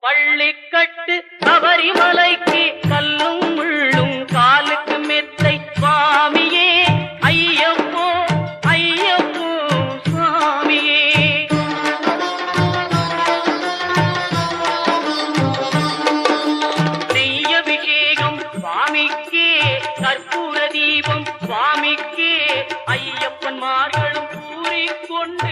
பள்ளிக்கட்டு சபரிமலைக்கு கல்லும் முள்ளும் காலுக்கு மெத்தை சுவாமியே ஐயப்போ ஐயப்போ சுவாமியே. நெய்யபிஷேகம் சுவாமிக்கே கற்பூர தீபம் சுவாமிக்கே ஐயப்பன் மார்களும் கூறிக்கொண்டு